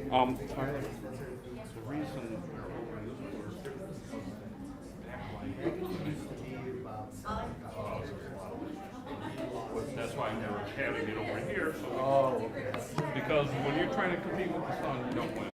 The reason they're open this that's why they're having it over here. So because when you're trying to compete with the sun, you don't win.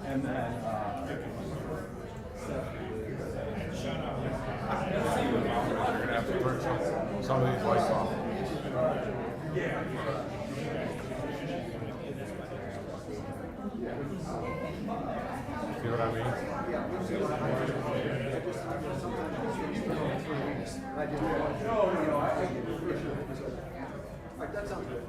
And then You're gonna have to turn some of these lights off. See what I mean? That sounds good.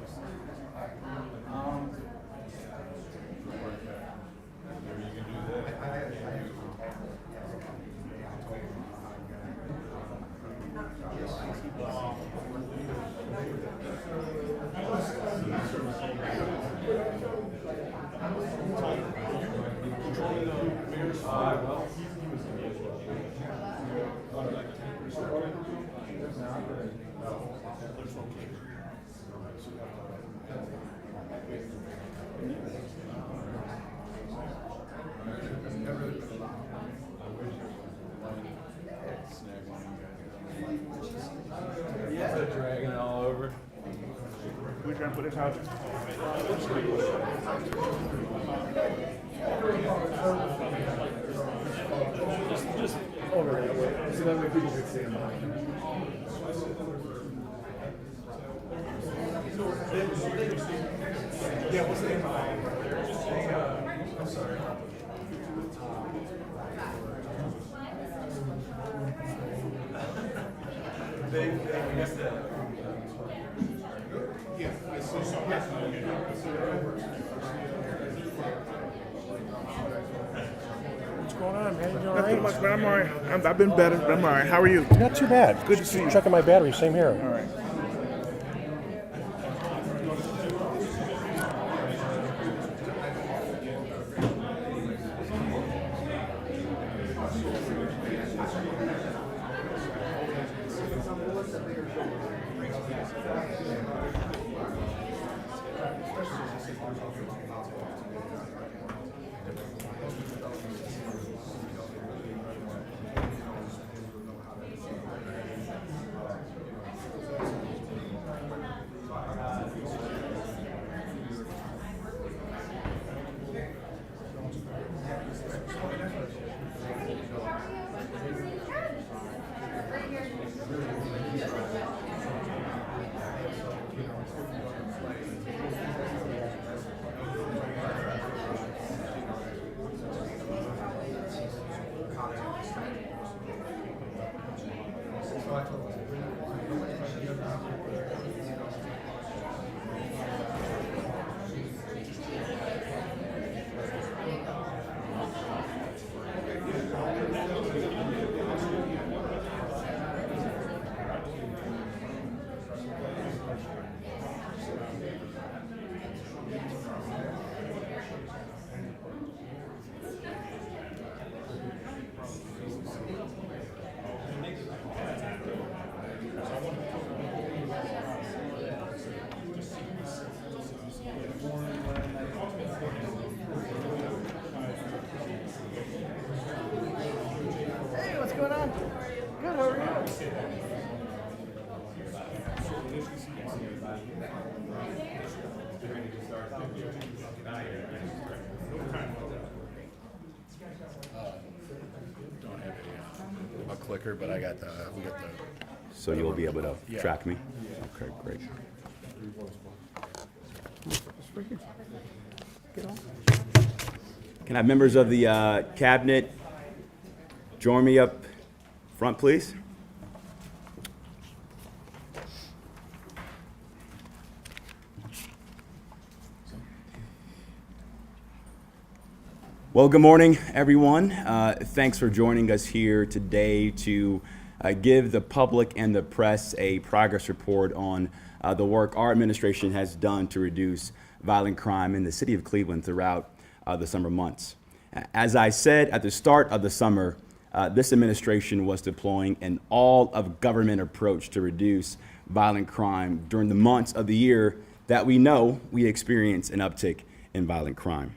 Dragging it all over. We're trying to put this out. Just over that way, so that way people can see him. Yeah, what's the name? I'm sorry. They missed that. Yeah, I saw What's going on, man? You all Nothing right? much, but I'm all right. I've been better, but I'm all right. How are you? Not too bad. Good to see you. Checking my battery. Same here. All right. Hey, what's going on? Good, how are you? Don't have a clicker, but we got the. So you'll be able to track me? Okay, great. Can I have members of the cabinet join me up front, please? Well, good morning, everyone. Thanks for joining us here today to give the public and the press a progress report on the work our administration has done to reduce violent crime in the city of Cleveland throughout the summer months. As I said at the start of the summer, this administration was deploying an all-of-government approach to reduce violent crime during the months of the year that we know we experience an uptick in violent crime.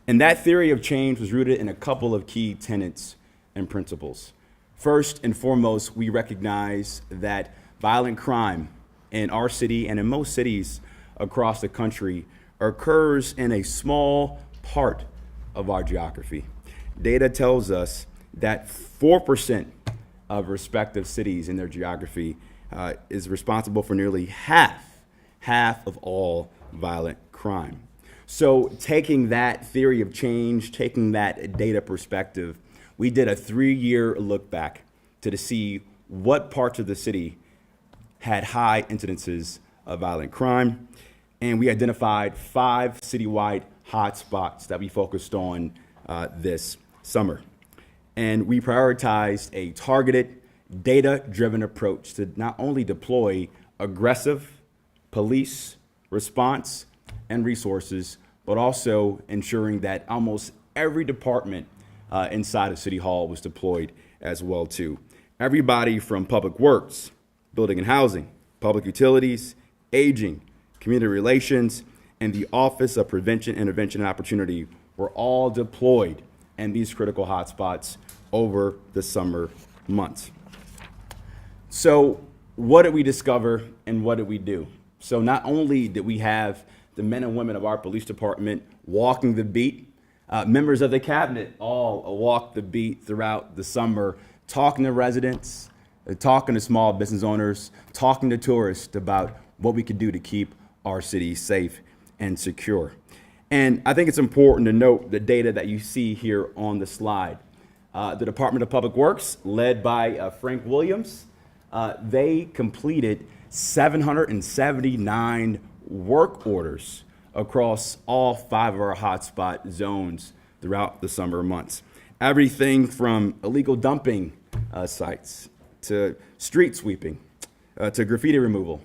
And that theory of change was rooted in a couple of key tenets and principles. First and foremost, we recognize that violent crime in our city and in most cities across the country occurs in a small part of our geography. Data tells us that 4% of respective cities in their geography is responsible for nearly half of all violent crime. So taking that theory of change, taking that data perspective, we did a 3-year look back to see what parts of the city had high incidences of violent crime. And we identified 5 citywide hotspots that we focused on this summer. And we prioritized a targeted, data-driven approach to not only deploy aggressive police response and resources, but also ensuring that almost every department inside of City Hall was deployed as well too. Everybody from Public Works, Building and Housing, Public Utilities, Aging, Community Relations, and the Office of Prevention, Intervention, and Opportunity were all deployed in these critical hotspots over the summer months. So what did we discover and what did we do? So not only did we have the men and women of our police department walking the beat, members of the cabinet all walked the beat throughout the summer, talking to residents, talking to small business owners, talking to tourists about what we could do to keep our city safe and secure. And I think it's important to note the data that you see here on the slide. The Department of Public Works, led by Frank Williams, they completed 779 work orders across all 5 of our hotspot zones throughout the summer months. Everything from illegal dumping sites to street sweeping, to graffiti removal,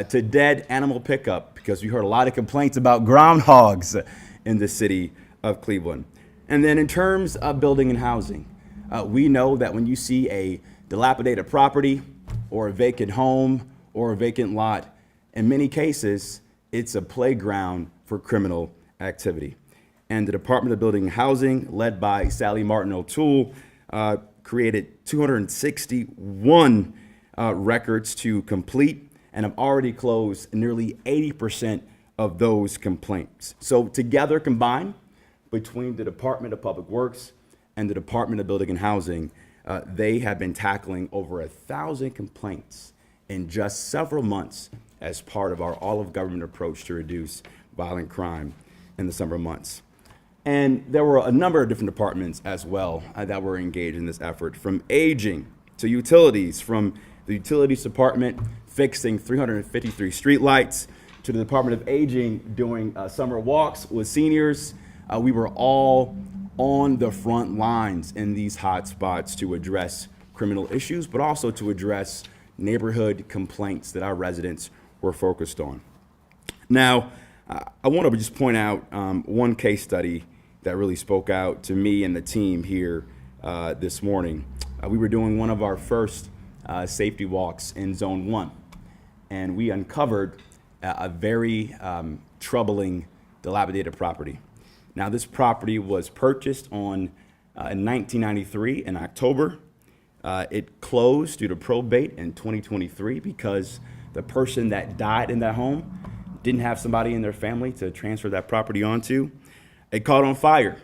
to dead animal pickup, because we heard a lot of complaints about groundhogs in the city of Cleveland. And then in terms of building and housing, we know that when you see a dilapidated property or a vacant home or a vacant lot, in many cases, it's a playground for criminal activity. And the Department of Building and Housing, led by Sally Martin O'Toole, created 261 records to complete and have already closed nearly 80% of those complaints. So together, combined, between the Department of Public Works and the Department of Building and Housing, they have been tackling over 1,000 complaints in just several months as part of our all-of-government approach to reduce violent crime in the summer months. And there were a number of different departments as well that were engaged in this effort, from aging to utilities, from the utilities department fixing 353 streetlights, to the Department of Aging doing summer walks with seniors. We were all on the front lines in these hot spots to address criminal issues, but also to address neighborhood complaints that our residents were focused on. Now, I want to just point out one case study that really spoke out to me and the team here this morning. We were doing one of our first safety walks in Zone 1, and we uncovered a very troubling, dilapidated property. Now, this property was purchased in 1993 in October. It closed due to probate in 2023 because the person that died in that home didn't have somebody in their family to transfer that property onto. It caught on fire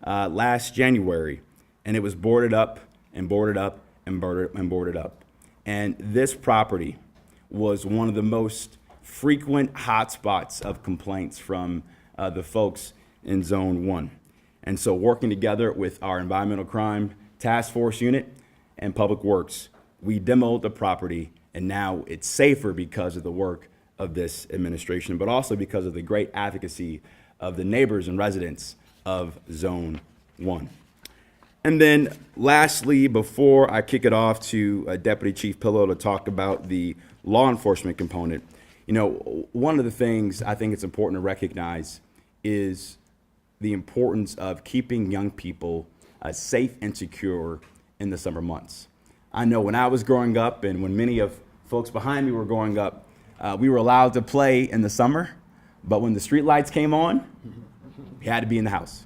last January, and it was boarded up and boarded up and boarded up. And this property was one of the most frequent hotspots of complaints from the folks in Zone 1. And so working together with our Environmental Crime Task Force Unit and Public Works, we demoed the property, and now it's safer because of the work of this administration, but also because of the great advocacy of the neighbors and residents of Zone 1. And then lastly, before I kick it off to Deputy Chief Pillow to talk about the law enforcement component, you know, one of the things I think it's important to recognize is the importance of keeping young people safe and secure in the summer months. I know when I was growing up and when many of folks behind me were growing up, we were allowed to play in the summer, but when the street lights came on, we had to be in the house.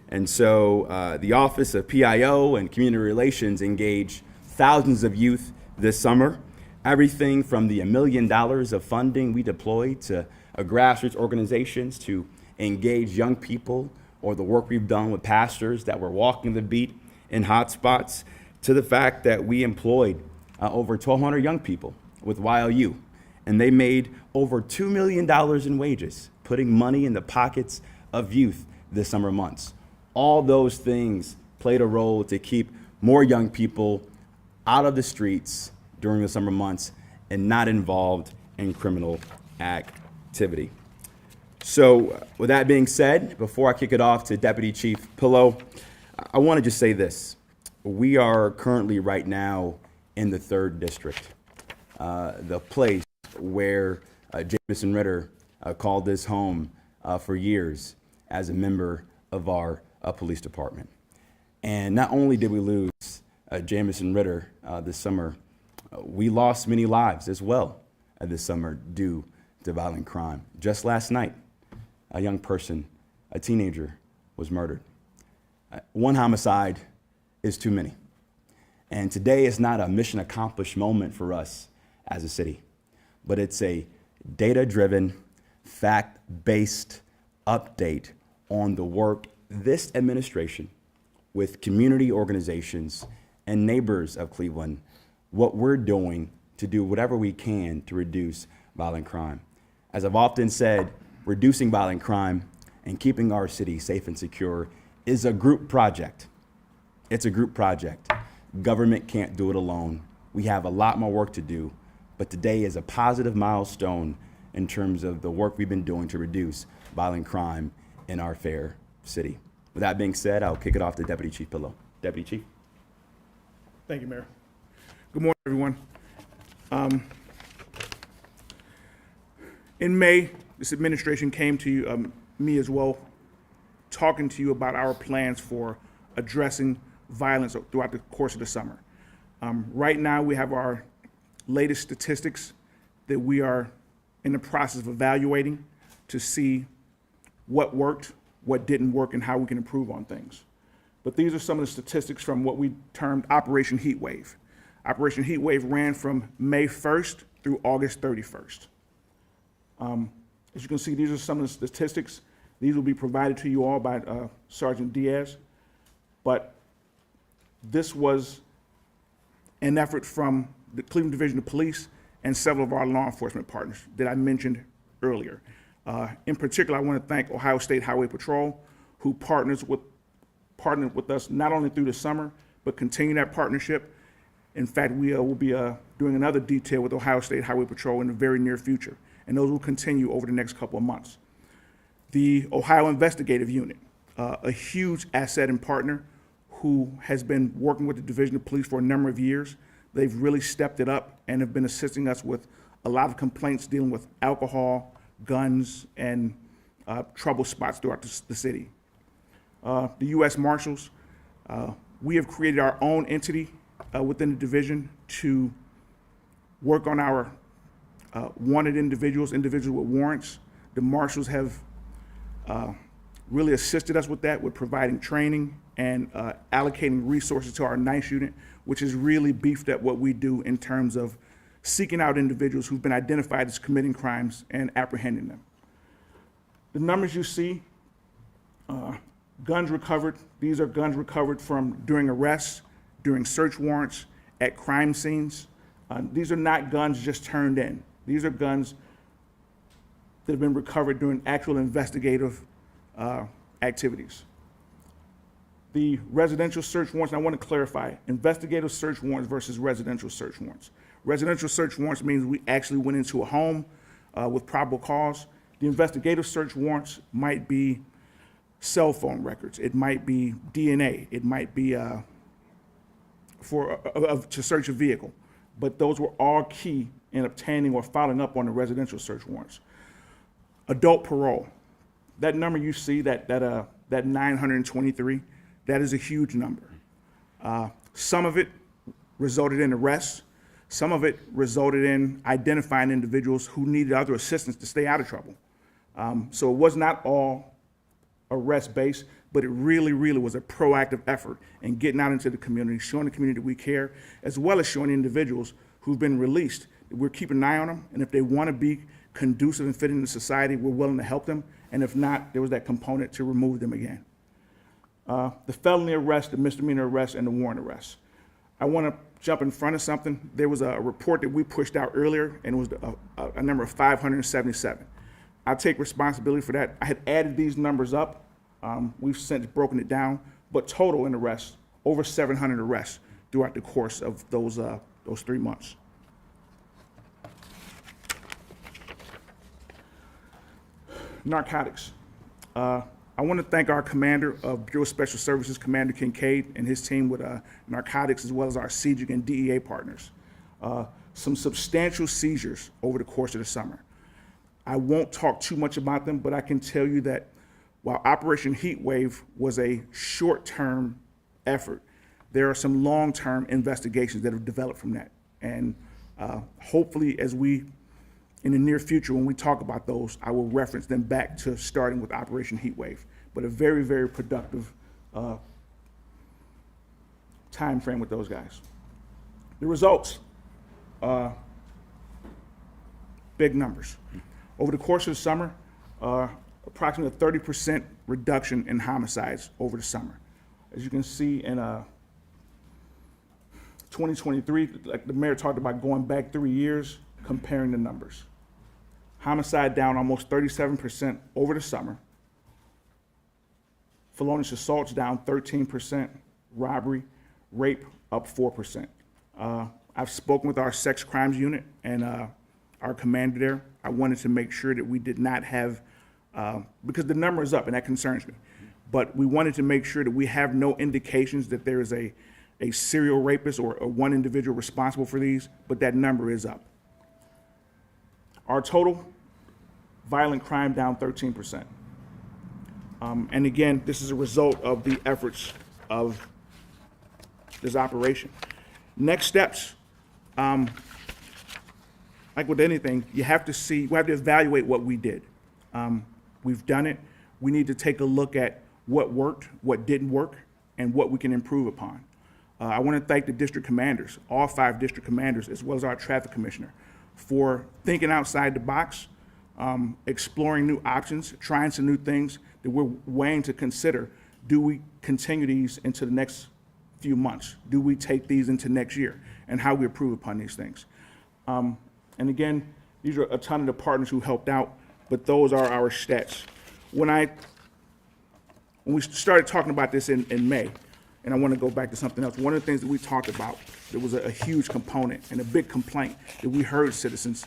And so the Office of PIO and Community Relations engaged thousands of youth this summer. Everything from the $1 million of funding we deployed to grassroots organizations to engage young people, or the work we've done with pastors that were walking the beat in hotspots, to the fact that we employed over 1,200 young people with YLU, and they made over $2 million in wages, putting money in the pockets of youth this summer months. All those things played a role to keep more young people out of the streets during the summer months and not involved in criminal activity. So with that being said, before I kick it off to Deputy Chief Pillow, I want to just say this. We are currently right now in the 3rd District, the place where Jameson Ritter called this home for years as a member of our police department. And not only did we lose Jameson Ritter this summer, we lost many lives as well this summer due to violent crime. Just last night, a young person, a teenager, was murdered. One homicide is too many. And today is not a mission accomplished moment for us as a city, but it's a data-driven, fact-based update on the work this administration, with community organizations and neighbors of Cleveland, what we're doing to do whatever we can to reduce violent crime. As I've often said, reducing violent crime and keeping our city safe and secure is a group project. It's a group project. Government can't do it alone. We have a lot more work to do, but today is a positive milestone in terms of the work we've been doing to reduce violent crime in our fair city. With that being said, I'll kick it off to Deputy Chief Pillow. Deputy Chief. Thank you, Mayor. Good morning, everyone. In May, this administration came to you, me as well, talking to you about our plans for addressing violence throughout the course of the summer. Right now, we have our latest statistics that we are in the process of evaluating to see what worked, what didn't work, and how we can improve on things. But these are some of the statistics from what we termed Operation Heatwave. Operation Heatwave ran from May 1st through August 31st. As you can see, these are some of the statistics. These will be provided to you all by Sergeant Diaz. But this was an effort from the Cleveland Division of Police and several of our law enforcement partners that I mentioned earlier. In particular, I want to thank Ohio State Highway Patrol, who partnered with us not only through the summer, but continue that partnership. In fact, we will be doing another detail with Ohio State Highway Patrol in the very near future, and those will continue over the next couple of months. The Ohio Investigative Unit, a huge asset and partner who has been working with the Division of Police for a number of years. They've really stepped it up and have been assisting us with a lot of complaints dealing with alcohol, guns, and trouble spots throughout the city. The U.S. Marshals, we have created our own entity within the division to work on our wanted individuals with warrants. The Marshals have really assisted us with that, with providing training and allocating resources to our NICE unit, which has really beefed up what we do in terms of seeking out individuals who've been identified as committing crimes and apprehending them. The numbers you see, guns recovered, these are guns recovered from during arrests, during search warrants, at crime scenes. These are not guns just turned in. These are guns that have been recovered during actual investigative activities. The residential search warrants, and I want to clarify, investigative search warrants versus residential search warrants. Residential search warrants means we actually went into a home with probable cause. The investigative search warrants might be cell phone records. It might be DNA. It might be to search a vehicle. But those were all key in obtaining or following up on the residential search warrants. Adult parole. That number you see, that 923, that is a huge number. Some of it resulted in arrests. Some of it resulted in identifying individuals who needed other assistance to stay out of trouble. So it was not all arrest-based, but it really, really was a proactive effort in getting out into the community, showing the community that we care, as well as showing individuals who've been released that we're keeping an eye on them, and if they want to be conducive and fit into society, we're willing to help them, and if not, there was that component to remove them again. The felony arrest, the misdemeanor arrest, and the warrant arrest. I want to jump in front of something. There was a report that we pushed out earlier, and it was a number of 577. I take responsibility for that. I had added these numbers up. We've since broken it down, but total in arrests, over 700 arrests throughout the course of those 3 months. Narcotics. I want to thank our commander of Bureau of Special Services, Commander Kincaid, and his team with narcotics, as well as our CJIC and DEA partners. Some substantial seizures over the course of the summer. I won't talk too much about them, but I can tell you that while Operation Heatwave was a short-term effort, there are some long-term investigations that have developed from that. And hopefully, in the near future, when we talk about those, I will reference them back to starting with Operation Heatwave. But a very, very productive time frame with those guys. The results, big numbers. Over the course of the summer, approximately a 30% reduction in homicides over the summer. As you can see in 2023, like the mayor talked about going back 3 years, comparing the numbers. Homicide down almost 37% over the summer. Felonious assaults down 13%. Robbery, rape up 4%. I've spoken with our sex crimes unit and our commander there. I wanted to make sure that we did not have, because the number is up and that concerns me, but we wanted to make sure that we have no indications that there is a serial rapist or one individual responsible for these, but that number is up. Our total violent crime down 13%. And again, this is a result of the efforts of this operation. Next steps, like with anything, we have to evaluate what we did. We've done it. We need to take a look at what worked, what didn't work, and what we can improve upon. I want to thank the district commanders, all 5 district commanders, as well as our traffic commissioner, for thinking outside the box, exploring new options, trying some new things that we're weighing to consider. Do we continue these into the next few months? Do we take these into next year? And how we improve upon these things. And again, these are a ton of the partners who helped out, but those are our stats. When we started talking about this in May, and I want to go back to something else, one of the things that we talked about, there was a huge component and a big complaint that we heard citizens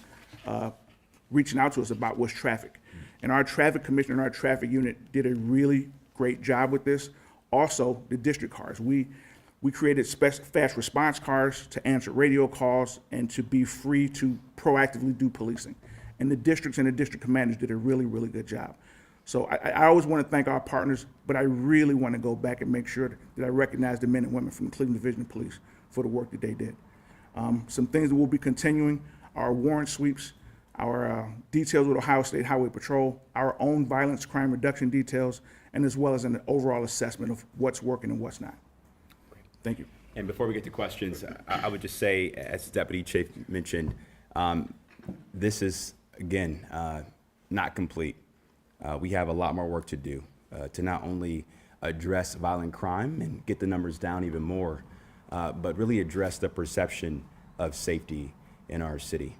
reaching out to us about was traffic. And our traffic commissioner and our traffic unit did a really great job with this. Also, the district cars. We created fast response cars to answer radio calls and to be free to proactively do policing. And the districts and the district commanders did a really, really good job. So I always want to thank our partners, but I really want to go back and make sure that I recognize the men and women from the Cleveland Division of Police for the work that they did. Some things that we'll be continuing are warrant sweeps, our details with Ohio State Highway Patrol, our own violence crime reduction details, and as well as an overall assessment of what's working and what's not. Thank you. And before we get to questions, I would just say, as Deputy Chief mentioned, this is, again, not complete. We have a lot more work to do to not only address violent crime and get the numbers down even more, but really address the perception of safety in our city.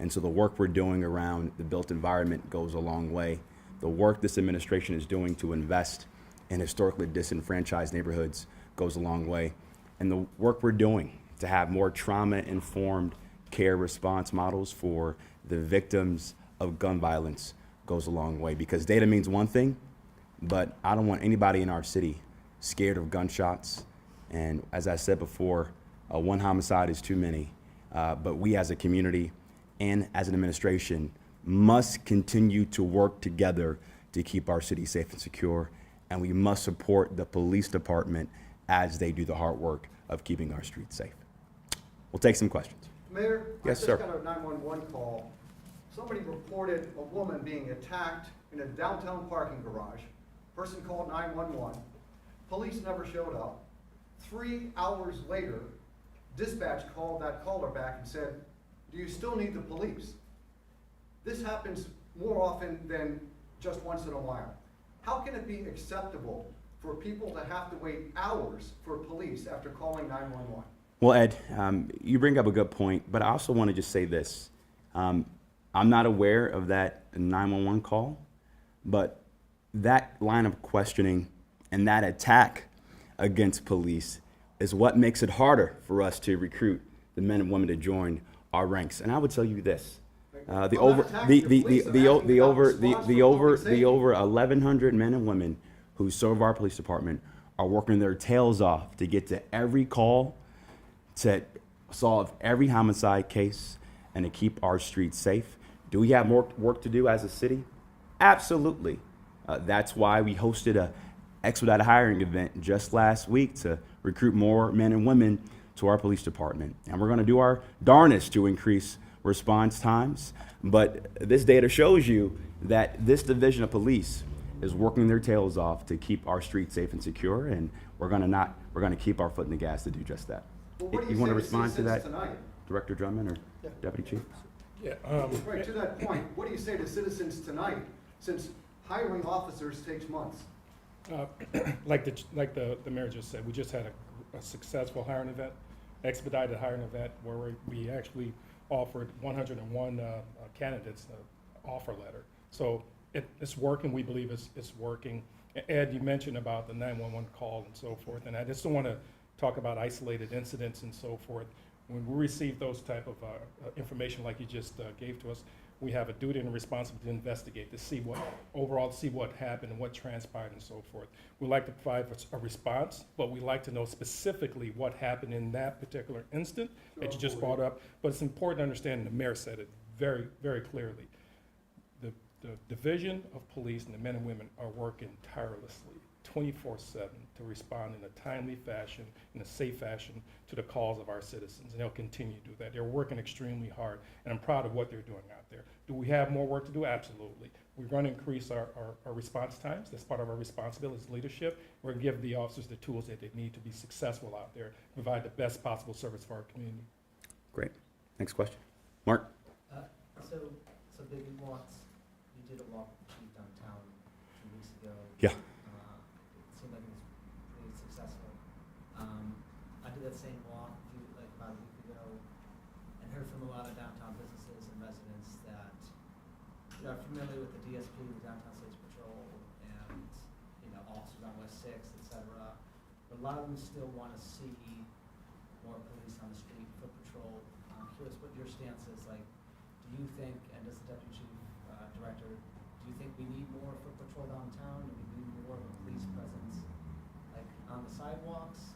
And so the work we're doing around the built environment goes a long way. The work this administration is doing to invest in historically disenfranchised neighborhoods goes a long way. And the work we're doing to have more trauma-informed care response models for the victims of gun violence goes a long way, because data means one thing, but I don't want anybody in our city scared of gunshots. And as I said before, one homicide is too many, but we as a community and as an administration must continue to work together to keep our city safe and secure, and we must support the police department as they do the hard work of keeping our streets safe. We'll take some questions. Mayor, Yes, I sir. just got a 911 call. Somebody reported a woman being attacked in a downtown parking garage. Person called 911. Police never showed up. 3 hours later, dispatch called that caller back and said, "Do you still need the police?" This happens more often than just once in a while. How can it be acceptable for people to have to wait hours for police after calling 911? Well, Ed, you bring up a good point, but I also want to just say this. I'm not aware of that 911 call, but that line of questioning and that attack against police is what makes it harder for us to recruit the men and women to join our ranks. And I would tell you this. The over 1,100 men and women who serve our police department are working their tails off to get to every call, to solve every homicide case, and to keep our streets safe. Do we have more work to do as a city? Absolutely. That's why we hosted a expedited hiring event just last week to recruit more men and women to our police department. And we're going to do our darnest to increase response times. But this data shows you that this division of police is working their tails off to keep our streets safe and secure, and we're going to keep our foot in the gas to do just that. Well, what do You you want to say respond to citizens that, tonight? Director Drummond or Deputy Chief? Yeah, Right, to that point, what do you say to citizens tonight, since hiring officers takes months? like the mayor just said, we just had a successful hiring event, expedited hiring event, where we actually offered 101 candidates an offer letter. So it's working. We believe it's working. Ed, you mentioned about the 911 call and so forth, and I just don't want to talk about isolated incidents and so forth. When we receive those type of information like you just gave to us, we have a duty and a responsibility to investigate, to see what happened and what transpired and so forth. We like to provide a response, but we like to know specifically what happened in that particular instant that you just brought up. But it's important to understand, and the mayor said it very, very clearly, the division of police and the men and women are working tirelessly, 24/7, to respond in a timely fashion, in a safe fashion, to the calls of our citizens, and they'll continue to do that. They're working extremely hard, and I'm proud of what they're doing out there. Do we have more work to do? Absolutely. We're going to increase our response times. That's part of our responsibility as leadership. We're going to give the officers the tools that they need to be successful out there, provide the best possible service for our community. Great. Next question. Mark? So Bibb, you did a walk with the chief downtown 2 weeks ago. Yeah. It seemed like it was pretty successful. I did that same walk about a week ago and heard from a lot of downtown businesses and residents that are familiar with the DSP, the Downtown States Patrol, and officers on West 6th, et cetera. But a lot of them still want to see more police on the street, foot patrol. I'm curious what your stance is. Like, do you think, and as the Deputy Chief Director, do you think we need more foot patrol downtown? Do we need more of a police presence, like on the sidewalks?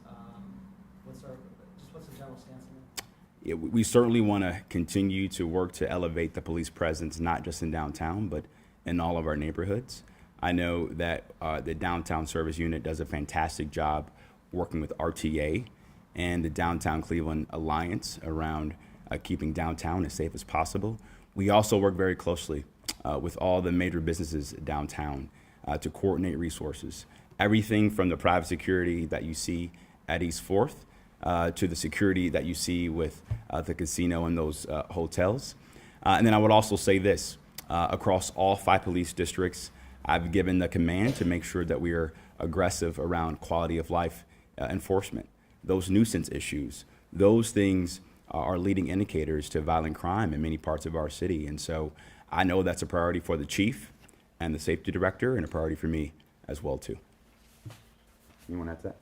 What's the general stance on that? Yeah, we certainly want to continue to work to elevate the police presence, not just in downtown, but in all of our neighborhoods. I know that the Downtown Service Unit does a fantastic job working with RTA and the Downtown Cleveland Alliance around keeping downtown as safe as possible. We also work very closely with all the major businesses downtown to coordinate resources. Everything from the private security that you see at East 4th to the security that you see with the casino and those hotels. And then I would also say this, across all 5 police districts, I've given the command to make sure that we are aggressive around quality of life enforcement. Those nuisance issues, those things are leading indicators to violent crime in many parts of our city. And so I know that's a priority for the chief and the safety director, and a priority for me as well too. You want to add to that?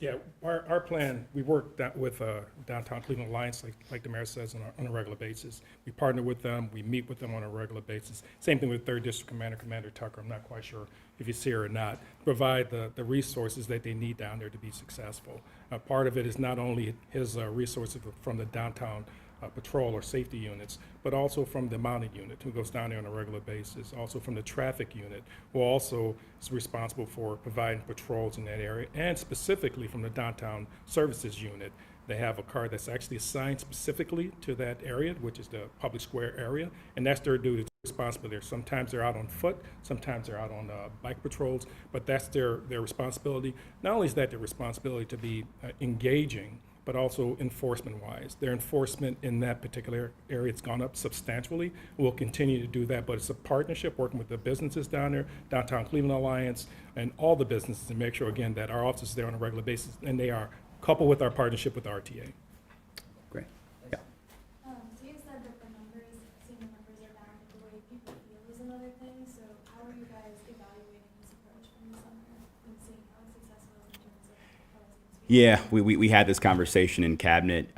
Yeah, our plan, we work with Downtown Cleveland Alliance, like the mayor says, on a regular basis. We partner with them, we meet with them on a regular basis. Same thing with 3rd District Commander, Commander Tucker. I'm not quite sure if he's here or not. Provide the resources that they need down there to be successful. Part of it is not only his resources from the downtown patrol or safety units, but also from the mounted unit who goes down there on a regular basis, also from the traffic unit, who also is responsible for providing patrols in that area, and specifically from the downtown services unit. They have a car that's actually assigned specifically to that area, which is the public square area, and that's their duty, responsibility. Sometimes they're out on foot, sometimes they're out on bike patrols, but that's their responsibility. Not only is that their responsibility to be engaging, but also enforcement-wise. Their enforcement in that particular area has gone up substantially. We'll continue to do that, but it's a partnership working with the businesses down there, Downtown Cleveland Alliance, and all the businesses to make sure, again, that our officers are there on a regular basis, and they are coupled with our partnership with RTA. Great. Yeah. So you said that seeing the numbers are down, but the way people feel is another thing. So how are you guys evaluating this approach from the summer and seeing how successful in terms of how it's been Yeah, we had this conversation in cabinet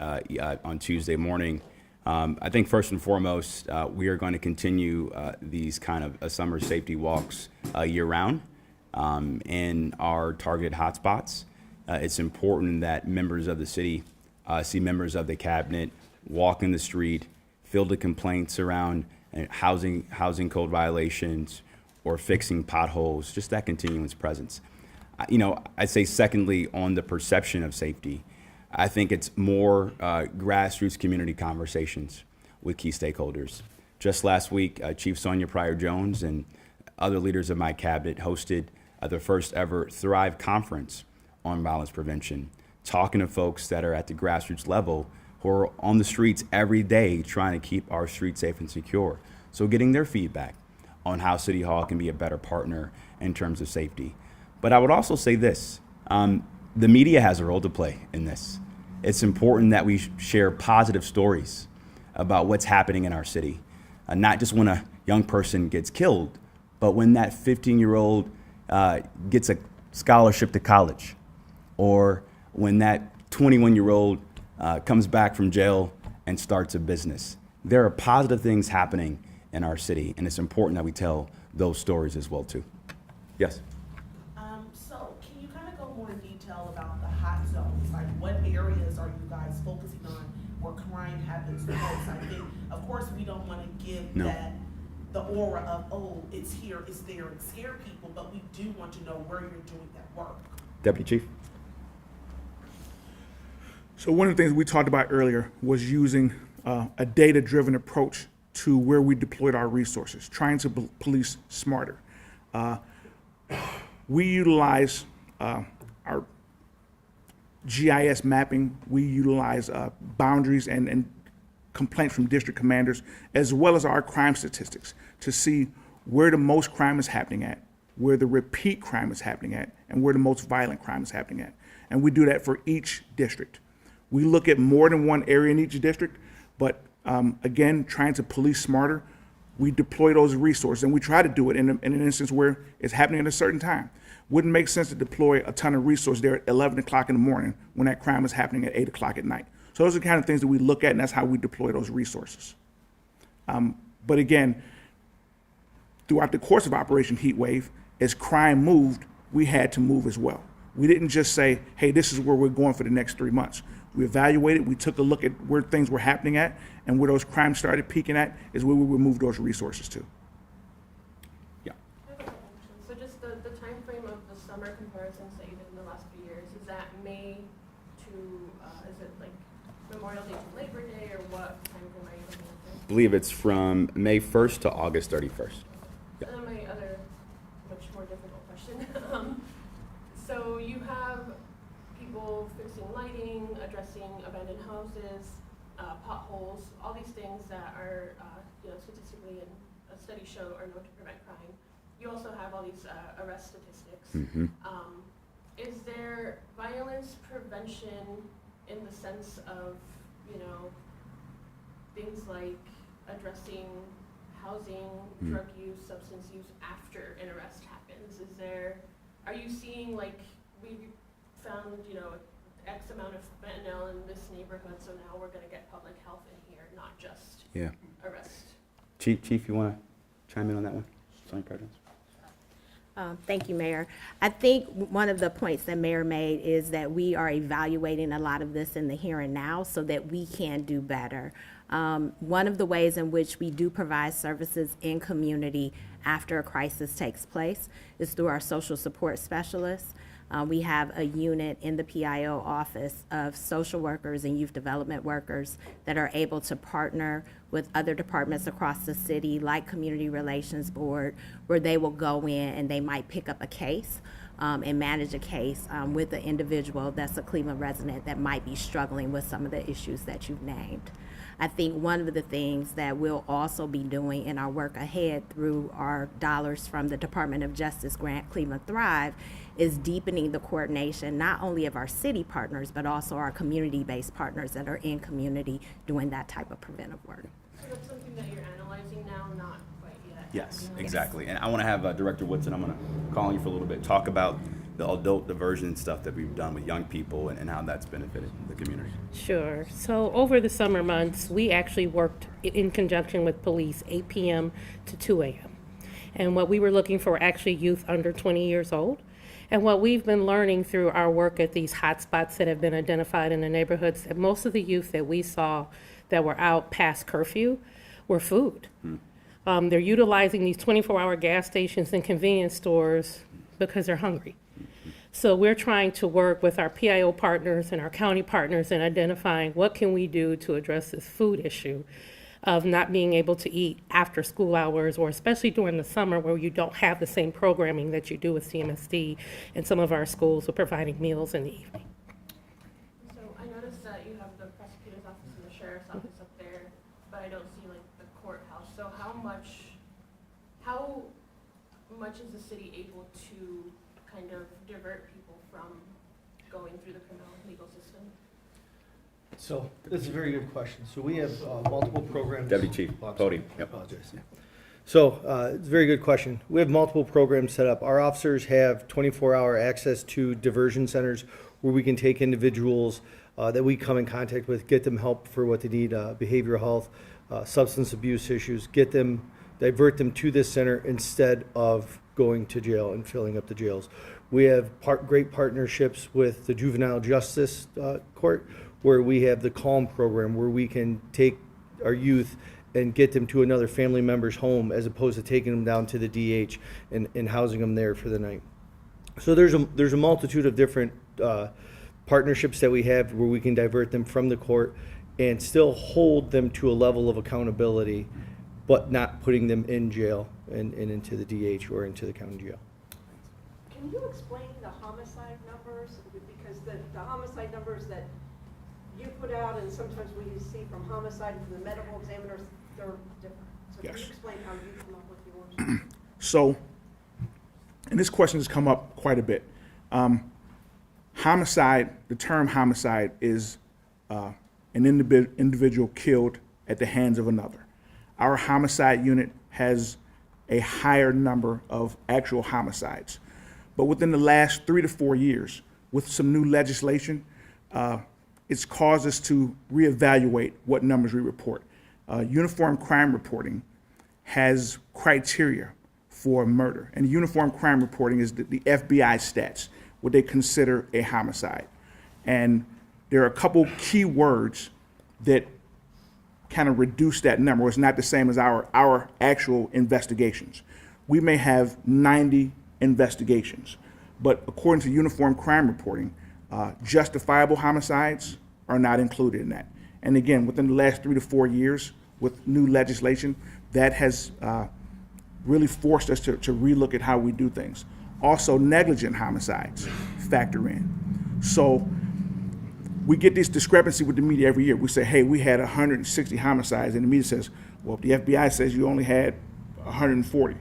on Tuesday morning. I think first and foremost, we are going to continue these kind of summer safety walks year round in our targeted hotspots. It's important that members of the city see members of the cabinet walk in the street, field the complaints around housing code violations or fixing potholes, just that continuous presence. I'd say secondly, on the perception of safety, I think it's more grassroots community conversations with key stakeholders. Just last week, Chief Sonia Pryor-Jones and other leaders of my cabinet hosted the first ever Thrive conference on violence prevention, talking to folks that are at the grassroots level who are on the streets every day trying to keep our streets safe and secure. So getting their feedback on how City Hall can be a better partner in terms of safety. But I would also say this, the media has a role to play in this. It's important that we share positive stories about what's happening in our city, not just when a young person gets killed, but when that 15-year-old gets a scholarship to college, or when that 21-year-old comes back from jail and starts a business. There are positive things happening in our city, and it's important that we tell those stories as well, too. Yes? So can you kind of go more in detail about the hot zones? Like, what areas are you guys focusing on where crime happens the most? I think, of course, we don't want to give that the aura of, oh, it's here, it's there, and scare people, but we do want to know where you're doing that work. Deputy Chief? So one of the things we talked about earlier was using a data-driven approach to where we deployed our resources, trying to police smarter. We utilize our GIS mapping. We utilize boundaries and complaints from district commanders, as well as our crime statistics, to see where the most crime is happening at, where the repeat crime is happening at, and where the most violent crime is happening at. And we do that for each district. We look at more than one area in each district, but again, trying to police smarter, we deploy those resources, and we try to do it in an instance where it's happening at a certain time. Wouldn't make sense to deploy a ton of resources there at 11 o'clock in the morning when that crime is happening at 8 o'clock at night. So those are the kind of things that we look at, and that's how we deploy those resources. But again, throughout the course of Operation Heatwave, as crime moved, we had to move as well. We didn't just say, hey, this is where we're going for the next 3 months. We evaluated, we took a look at where things were happening at, and where those crimes started peaking at is where we would move those resources to. Yeah. I have a couple questions. So just the time frame of the summer comparisons that you did in the last few years, is that May to, is it like Memorial Day to Labor Day, or what time frame are you looking at there? I believe it's from May 1st to August 31st. Yeah. And then my other, much more difficult question. So you have people fixing lighting, addressing abandoned houses, potholes, all these things that are, statistically in a study show are known to prevent crime. You also have all these arrest statistics. Mm-hmm. Is there violence prevention in the sense of, things like addressing housing, drug use, substance use after an arrest happens? Are you seeing, like, we found, X amount of fentanyl in this neighborhood, so now we're gonna get public health in here, not just arrest? Chief, you want to chime in on that one? Sonia Pryor-Jones? Thank you, Mayor. I think one of the points that Mayor made is that we are evaluating a lot of this in the here and now so that we can do better. One of the ways in which we do provide services in community after a crisis takes place is through our social support specialists. We have a unit in the PIO office of social workers and youth development workers that are able to partner with other departments across the city, like Community Relations Board, where they will go in and they might pick up a case and manage a case with an individual that's a Cleveland resident that might be struggling with some of the issues that you've named. I think one of the things that we'll also be doing in our work ahead through our dollars from the Department of Justice grant Cleveland Thrive is deepening the coordination not only of our city partners, but also our community-based partners that are in community doing that type of preventive work. So that's something that you're analyzing now, not quite yet? Yes, exactly. And I want to have Director Woodson, I'm going to call on you for a little bit, talk about the adult diversion stuff that we've done with young people and how that's benefited the community. Sure. So over the summer months, we actually worked in conjunction with police 8 p.m. to 2 a.m. And what we were looking for were actually youth under 20 years old. And what we've been learning through our work at these hotspots that have been identified in the neighborhoods, that most of the youth that we saw that were out past curfew were food. They're utilizing these 24-hour gas stations and convenience stores because they're hungry. So we're trying to work with our PIO partners and our county partners in identifying what can we do to address this food issue of not being able to eat after school hours, or especially during the summer where you don't have the same programming that you do with CMSD and some of our schools are providing meals in the evening. So I noticed that you have the prosecutor's office and the sheriff's office up there, but I don't see like the courthouse. So how much is the city able to kind of divert people from going through the criminal legal system? So, this is a very good question. So we have multiple programs. Deputy Chief, Oh, I'm podium. sorry. I Yep. apologize. So, it's a very good question. We have multiple programs set up. Our officers have 24-hour access to diversion centers where we can take individuals that we come in contact with, get them help for what they need, behavioral health, substance abuse issues, divert them to this center instead of going to jail and filling up the jails. We have great partnerships with the Juvenile Justice Court, where we have the CALM program, where we can take our youth and get them to another family member's home as opposed to taking them down to the DH and housing them there for the night. So there's a multitude of different partnerships that we have where we can divert them from the court and still hold them to a level of accountability, but not putting them in jail and into the DH or into the county jail. Can you explain the homicide numbers? Because the homicide numbers that you put out and sometimes we see from homicide from the medical examiners, they're different. So Yes. can you explain how you come up with yours? So, and this question has come up quite a bit. Homicide, the term homicide is an individual killed at the hands of another. Our homicide unit has a higher number of actual homicides. But within the last 3 to 4 years, with some new legislation, it's caused us to reevaluate what numbers we report. Uniform crime reporting has criteria for murder. And uniform crime reporting is the FBI stats, what they consider a homicide. And there are a couple key words that kind of reduce that number. It's not the same as our actual investigations. We may have 90 investigations, but according to uniform crime reporting, justifiable homicides are not included in that. And again, within the last 3 to 4 years, with new legislation, that has really forced us to relook at how we do things. Also, negligent homicides factor in. So we get this discrepancy with the media every year. We say, hey, we had 160 homicides, and the media says, well, the FBI says you only had 140.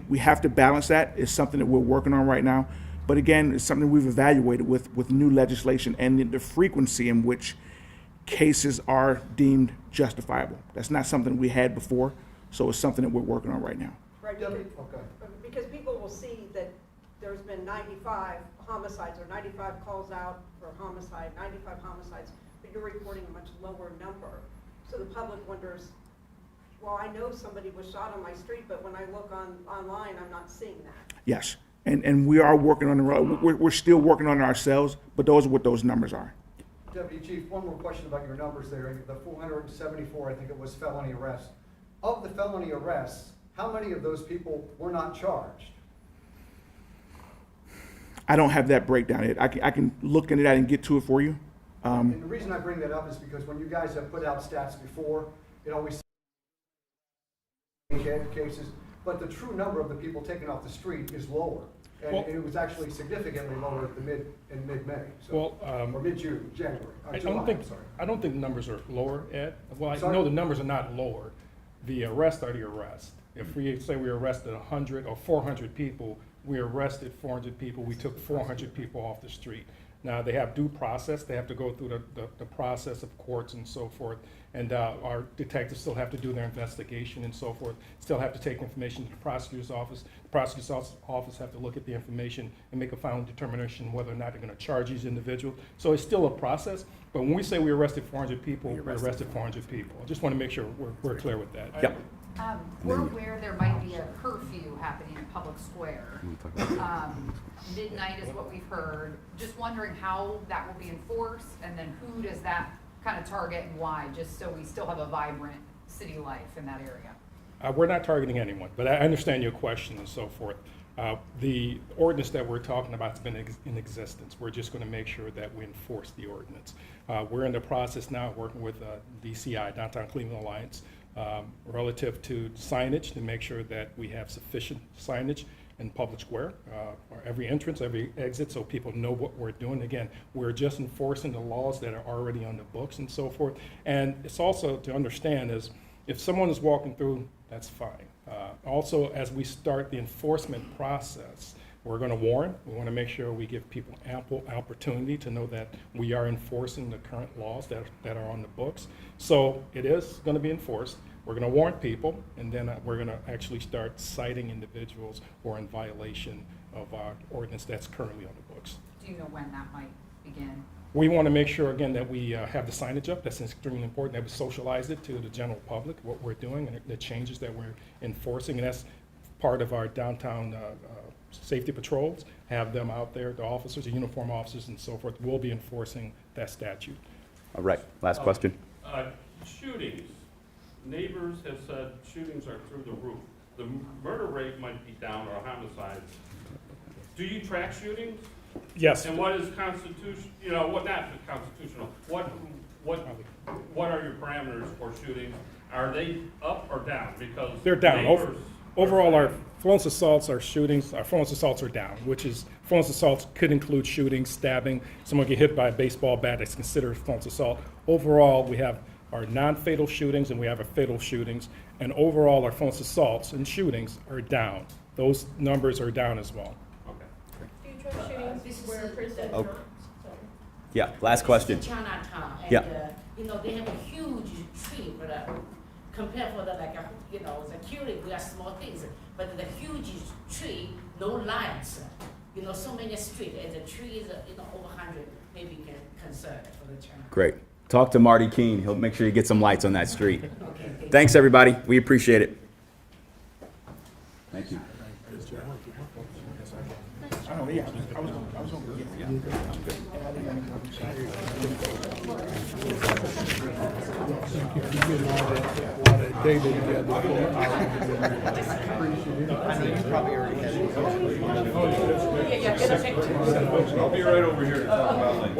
We have to balance that. It's something that we're working on right now. But again, it's something we've evaluated with new legislation and the frequency in which cases are deemed justifiable. That's not something we had before, so it's something that we're working on right now. Right, because people will see that there's been 95 homicides or 95 calls out for homicide, 95 homicides, but you're reporting a much lower number. So the public wonders, well, I know somebody was shot on my street, but when I look online, I'm not seeing that. Yes, and we are working on we're still working on it ourselves, but those are what those numbers are. Deputy Chief, one more question about your numbers there. The 474, I think it was, felony arrests. Of the felony arrests, how many of those people were not charged? I don't have that breakdown yet. I can look into that and get to it for you. And the reason I bring that up is because when you guys have put out stats before, it always cases, but the true number of the people taken off the street is lower. And Well, it was actually significantly lower at mid-May, Well, or mid-June, January, I July, don't think, sorry. I don't think the numbers are lower, Ed. Well, I Sorry? know the numbers are not lower. The arrests are the arrest. If we say we arrested 100 or 400 people, we arrested 400 people, we took 400 people off the street. Now, they have due process, they have to go through the process of courts and so forth, and our detectives still have to do their investigation and so forth, still have to take information to the prosecutor's office. The prosecutor's office have to look at the information and make a final determination whether or not they're gonna charge these individuals. So it's still a process, but when we say we arrested 400 people, we arrested 400 people. I just wanna make sure we're clear with that. Yep. We're aware there might be a curfew happening in Public Square. Midnight is what we've heard. Just wondering how that will be enforced, and then who does that kind of target and why, just so we still have a vibrant city life in that area? We're not targeting anyone, but I understand your question and so forth. The ordinance that we're talking about has been in existence. We're just going to make sure that we enforce the ordinance. We're in the process now working with DCI, Downtown Cleveland Alliance, relative to signage to make sure that we have sufficient signage in Public Square, or every entrance, every exit, so people know what we're doing. Again, we're just enforcing the laws that are already on the books and so forth. And it's also to understand is, if someone is walking through, that's fine. Also, as we start the enforcement process, we're going to warn. We want to make sure we give people ample opportunity to know that we are enforcing the current laws that are on the books. So it is going to be enforced. We're going to warn people, and then we're going to actually start citing individuals who are in violation of our ordinance that's currently on the books. Do you know when that might begin? We want to make sure, again, that we have the signage up. That's extremely important, that we socialize it to the general public, what we're doing, and the changes that we're enforcing. And that's part of our downtown safety patrols, have them out there, the officers, the uniform officers and so forth, will be enforcing that statute. All right, last question. Shootings. Neighbors have said shootings are through the roof. The murder rate might be down, or homicides. Do you track shootings? Yes. And what is what not constitutional? What are your parameters for shootings? Are they up or down? Because They're down. neighbors Overall, our felonious assaults are shootings. Our felonious assaults are down, which is felonious assaults could include shooting, stabbing. Someone get hit by a baseball bat, that's considered a felonious assault. Overall, we have our non-fatal shootings and we have our fatal shootings. And overall, our felonious assaults and shootings are down. Those numbers are down as well. Do you track shootings where a person Oh. not? Yeah, last question. Chinatown, and Yeah. they have a huge tree, but compared for the the curing, we are small things, but the huge tree, no lights. So many streets, and the tree is over 100, maybe you can consider for the Chinatown. Great. Talk to Marty Keene. He'll make sure you get some lights on that street. Thanks, everybody. We appreciate it. Thank you. I'll be right over here to talk about